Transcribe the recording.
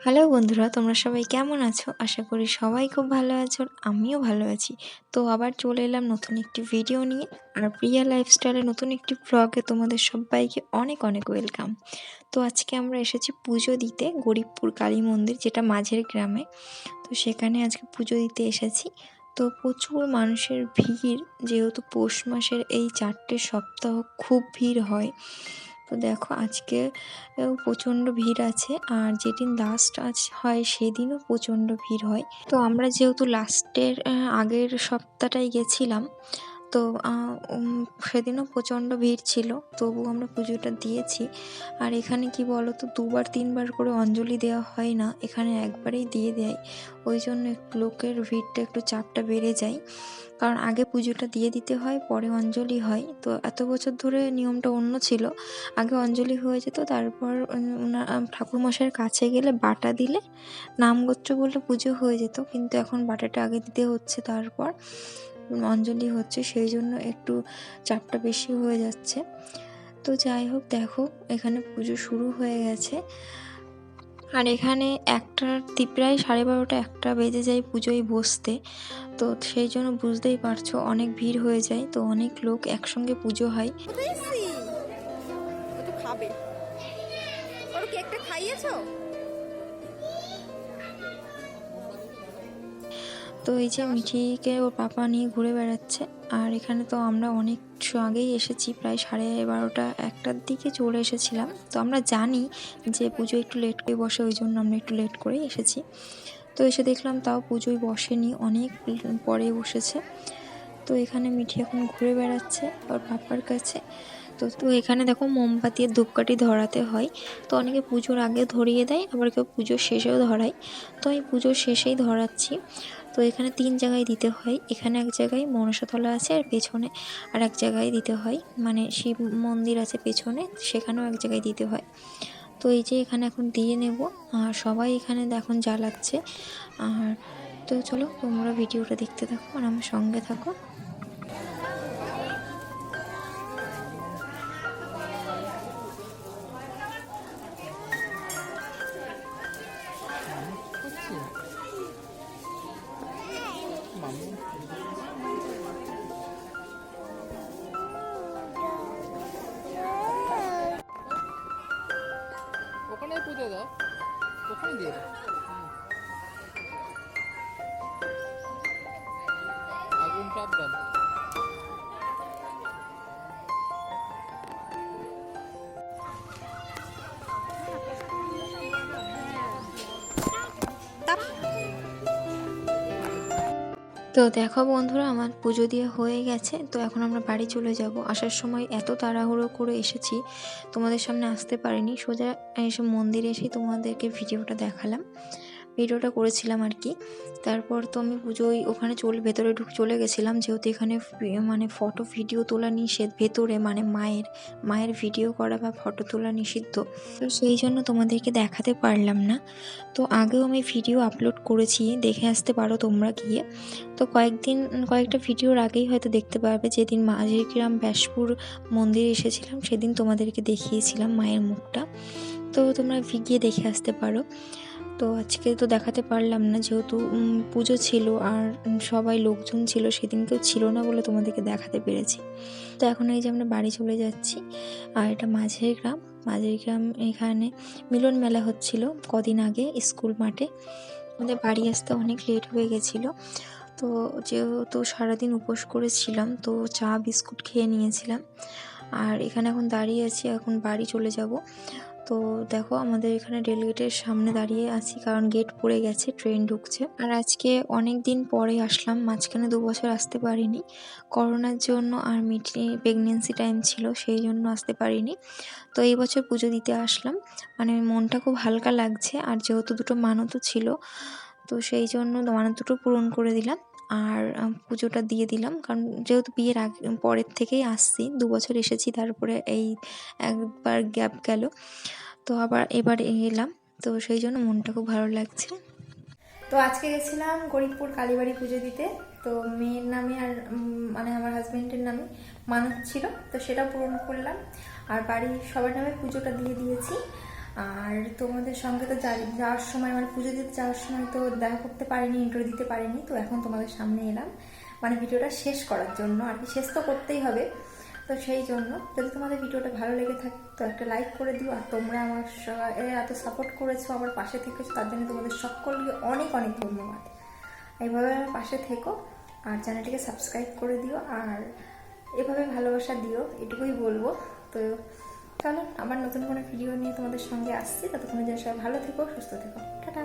Hello বন্ধুরা, তোমরা সবাই কেমন আছো? আশা করি সবাই খুব ভালো আছো। আমিও ভালো আছি। তো আবার চলে এলাম নতুন একটি ভিডিও নিয়ে। আর প্রিয়া লাইফস্টাইলের নতুন একটি ব্লগে তোমাদের সবাইকে অনেক অনেক ওয়েলকাম। তো আজকে আমরা এসেছি পুজো দিতে গরিবপুর কালী মন্দির, যেটা মাঝের গ্রামে। তো সেখানে আজকে পুজো দিতে এসেছি। তো প্রচুর মানুষের ভিড়, যেহেতু পৌষ মাসের এই 4টে সপ্তাহ খুব ভিড় হয়। তো দেখো আজকে প্রচণ্ড ভিড় আছে, আর যেদিন লাস্ট হয় সেদিনও প্রচণ্ড ভিড় হয়। তো আমরা যেহেতু লাস্টের আগের সপ্তাহটাই গেছিলাম, তো সেদিনও প্রচণ্ড ভিড় ছিল, তবু আমরা পুজোটা দিয়েছি। আর এখানে কি বলো তো, 2-3বার করে অঞ্জলি দেওয়া হয় না, এখানে একবারেই দিয়ে দেয়। ওই জন্য একটু লোকের ভিড়টা, একটু চাপটা বেড়ে যায়। কারণ আগে পুজোটা দিয়ে দিতে হয়, পরে অঞ্জলি হয়। তো এত বছর ধরে নিয়মটা অন্য ছিল, আগে অঞ্জলি হয়ে যেত, তারপর ঠাকুরমশাইয়ের কাছে গেলে বাটা দিলে নামগোত্র বলে পুজো হয়ে যেত। কিন্তু এখন বাটাটা আগে দিতে হচ্ছে, তারপর অঞ্জলি হচ্ছে, সেই জন্য একটু চাপটা বেশি হয়ে যাচ্ছে। তো যাই হোক, দেখো এখানে পুজো শুরু হয়ে গেছে। আর এখানে প্রায় 12:30 একটা বেজে যায় পুজোয় বসতে। তো সেই জন্য বুঝতেই পারছো, অনেক ভিড় হয়ে যায়, তো অনেক লোক একসঙ্গে পুজো হয়। তো এই যে মিঠিকে ওর পাপা নিয়ে ঘুরে বেড়াচ্ছে। আর এখানে তো আমরা অনেক আগেই এসেছি, প্রায় 12:30 একটার দিকে চলে এসেছিলাম। তো আমরা জানি যে পুজো একটু লেট করে বসে, ওই জন্য আমরা একটু লেট করেই এসেছি। তো এসে দেখলাম তাও পুজোয় বসেনি, অনেক পরে বসেছে। তো এখানে মিঠি এখন ঘুরে বেড়াচ্ছে ওর পাপার কাছে। তো এখানে দেখো মোমবাতি আর ধূপকাঠি ধরাতে হয়। তো অনেকে পুজোর আগে ধরিয়ে দেয়, আবার কেউ পুজোর শেষেও ধরায়। তো আমি পুজোর শেষেই ধরাচ্ছি। তো এখানে 3 জায়গায় দিতে হয়। এখানে এক জায়গায় মনসাতলা আছে, আর পেছনে আর এক জায়গায় দিতে হয়, মানে শিব মন্দির আছে পেছনে, সেখানেও এক জায়গায় দিতে হয়। তো এই যে এখানে এখন দিয়ে নেব, আর সবাই এখানে এখন জ্বালাচ্ছে। আর তো চলো তোমরা ভিডিওটা দেখতে থাকো আর আমার সঙ্গে থাকো। ওখানে পুজো দাও, ওখানে দিয়ে দাও, আগুন সাবধান। তো দেখো বন্ধুরা, আমার পুজো দিয়ে হয়ে গেছে। তো এখন আমরা বাড়ি চলে যাব। আসার সময় এত তাড়াহুড়ো করে এসেছি, তোমাদের সামনে আসতে পারিনি, সোজা এসে মন্দিরে এসেই তোমাদেরকে ভিডিওটা দেখালাম, ভিডিওটা করেছিলাম আর কি। তারপর তো আমি পুজোয় ওখানে ভেতরে চলে গেছিলাম, যেহেতু এখানে মানে ফটো ভিডিও তোলা নিষেধ ভেতরে, মানে মায়ের ভিডিও করা বা ফটো তোলা নিষিদ্ধ। তো সেই জন্য তোমাদেরকে দেখাতে পারলাম না। তো আগেও আমি ভিডিও আপলোড করেছি, দেখে আসতে পারো তোমরা গিয়ে। তো কয়েকটা ভিডিওর আগেই হয়তো দেখতে পারবে, যেদিন মাঝের গ্রাম ব্যাসপুর মন্দিরে এসেছিলাম সেদিন তোমাদেরকে দেখিয়েছিলাম মায়ের মুখটা। তো তোমরা গিয়ে দেখে আসতে পারো। তো আজকে তো দেখাতে পারলাম না, যেহেতু পুজো ছিল আর সবাই লোকজন ছিল, সেদিন কেউ ছিল না বলে তোমাদেরকে দেখাতে পেরেছি। তো এখন এই যে আমরা বাড়ি চলে যাচ্ছি। আর এটা মাঝের গ্রাম এখানে মিলন মেলা হচ্ছিল কদিন আগে স্কুল মাঠে। আমাদের বাড়ি আসতে অনেক লেট হয়ে গেছিলো। তো যেহেতু সারাদিন উপোস করেছিলাম, তো চা বিস্কুট খেয়ে নিয়েছিলাম। আর এখানে এখন দাঁড়িয়ে আছি, এখন বাড়ি চলে যাব। তো দেখো আমাদের এখানে রেলগেটের সামনে দাঁড়িয়ে আছি, কারণ গেট পড়ে গেছে, ট্রেন ঢুকছে। আর আজকে অনেক দিন পরে আসলাম, মাঝখানে 2 বছর আসতে পারিনি করোনার জন্য, আর মিটি প্রেগনেন্সি টাইম ছিল, সেই জন্য আসতে পারিনি। তো এই বছর পুজো দিতে আসলাম, মানে মনটা খুব হালকা লাগছে। আর যেহেতু 2টো মানতও ছিল, তো সেই জন্য মানত 2টো পূরণ করে দিলাম। আর পুজোটা দিয়ে দিলাম, কারণ যেহেতু বিয়ের পরের থেকেই আসছি, 2 বছর এসেছি, তারপরে এই একবার গ্যাপ গেল, তো আবার এবার এলাম। তো সেই জন্য মনটা খুব ভালো লাগছে। তো আজকে গেছিলাম গরিবপুর কালীবাড়ি পুজো দিতে। তো মেয়ের নামে আর মানে আমার হাজব্যান্ডের নামে মানত ছিল, তো সেটা পূরণ করলাম। আর বাড়ির সবার নামে পুজোটা দিয়ে দিয়েছি। আর তোমাদের সঙ্গে তো যাওয়ার সময় মানে পুজো দিতে যাওয়ার সময় তো দেখা করতে পারিনি, ইন্ট্রো দিতে পারিনি, তো এখন তোমাদের সামনে এলাম মানে ভিডিওটা শেষ করার জন্য আর কি। শেষ তো করতেই হবে, তো সেই জন্য যদি তোমাদের ভিডিওটা ভালো লেগে থাকে তো একটা লাইক করে দিও। আর তোমরা আমার এত সাপোর্ট করেছো, আমার পাশে থেকেছো, তার জন্য তোমাদের সকলকে অনেক অনেক ধন্যবাদ। এইভাবে আমার পাশে থেকো আর চ্যানেলটিকে সাবস্ক্রাইব করে দিও আর এভাবে ভালোবাসা দিও, এটুকুই বলবো। তো চলো আবার নতুন কোনো ভিডিও নিয়ে তোমাদের সঙ্গে আসছি, ততক্ষণে যেন সবাই ভালো থেকো, সুস্থ থেকো, টাটা।